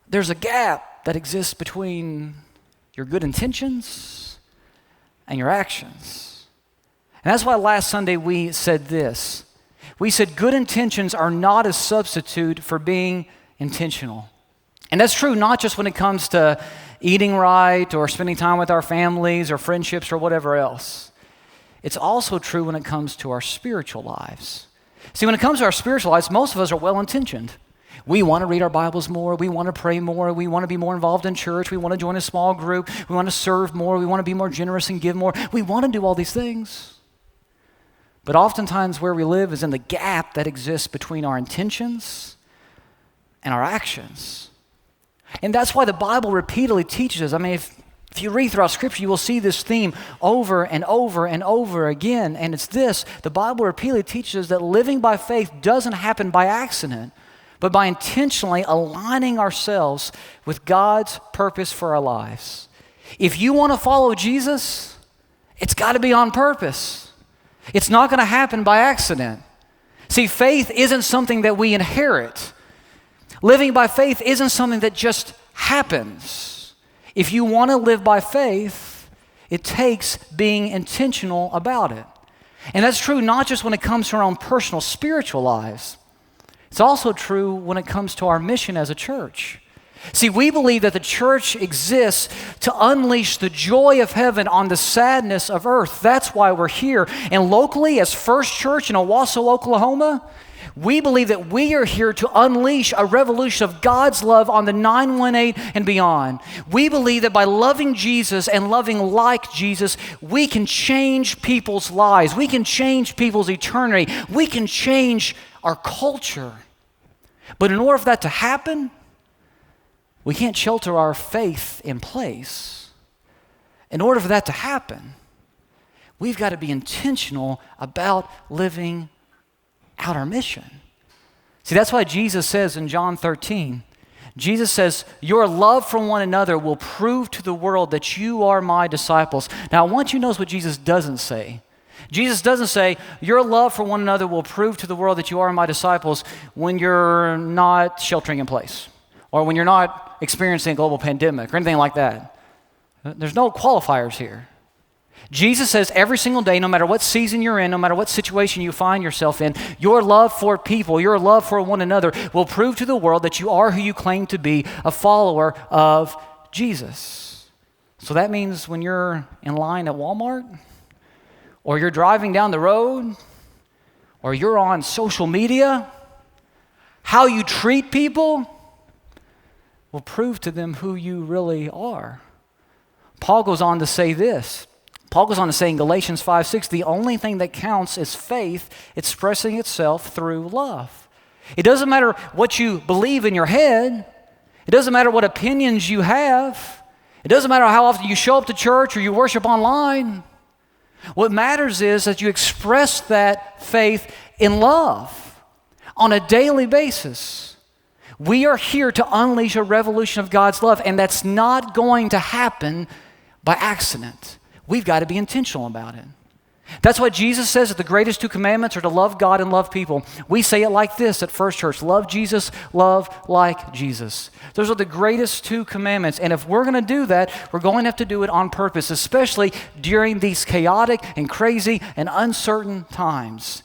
there's a gap that exists between your good intentions and your actions. And that's why last Sunday we said this. We said good intentions are not a substitute for being intentional. And that's true not just when it comes to eating right or spending time with our families or friendships or whatever else. It's also true when it comes to our spiritual lives. See, when it comes to our spiritual lives, most of us are well-intentioned. We want to read our Bibles more. We want to pray more. We want to be more involved in church. We want to join a small group. We want to serve more. We want to be more generous and give more. We want to do all these things. But oftentimes where we live is in the gap that exists between our intentions and our actions. And that's why the Bible repeatedly teaches us. I mean, if you read throughout Scripture, you will see this theme over and over and over again. And it's this: the Bible repeatedly teaches us that living by faith doesn't happen by accident, but by intentionally aligning ourselves with God's purpose for our lives. If you want to follow Jesus, it's got to be on purpose. It's not going to happen by accident. See, faith isn't something that we inherit. Living by faith isn't something that just happens. If you want to live by faith, it takes being intentional about it. And that's true not just when it comes to our own personal spiritual lives. It's also true when it comes to our mission as a church. See, we believe that the church exists to unleash the joy of heaven on the sadness of earth. That's why we're here. And locally, as First Church in Owasso, Oklahoma, we believe that we are here to unleash a revolution of God's love on the 918 and beyond. We believe that by loving Jesus and loving like Jesus, we can change people's lives. We can change people's eternity. We can change our culture. But in order for that to happen, we can't shelter our faith in place. In order for that to happen, we've got to be intentional about living out our mission. See, that's why Jesus says in John 13, Jesus says, your love for one another will prove to the world that you are my disciples. Now, I want you to notice what Jesus doesn't say. Jesus doesn't say, your love for one another will prove to the world that you are my disciples when you're not sheltering in place, or when you're not experiencing a global pandemic or anything like that. There's no qualifiers here. Jesus says every single day, no matter what season you're in, no matter what situation you find yourself in, your love for people, your love for one another will prove to the world that you are who you claim to be, a follower of Jesus. So that means when you're in line at Walmart, or you're driving down the road, or you're on social media, how you treat people will prove to them who you really are. Paul goes on to say this. Paul goes on to say in Galatians 5:6, the only thing that counts is faith expressing itself through love. It doesn't matter what you believe in your head. It doesn't matter what opinions you have. It doesn't matter how often you show up to church or you worship online. What matters is that you express that faith in love on a daily basis. We are here to unleash a revolution of God's love, and that's not going to happen by accident. We've got to be intentional about it. That's why Jesus says that the greatest two commandments are to love God and love people. We say it like this at First Church: love Jesus, love like Jesus. Those are the greatest two commandments. And if we're going to do that, we're going to have to do it on purpose, especially during these chaotic and crazy and uncertain times.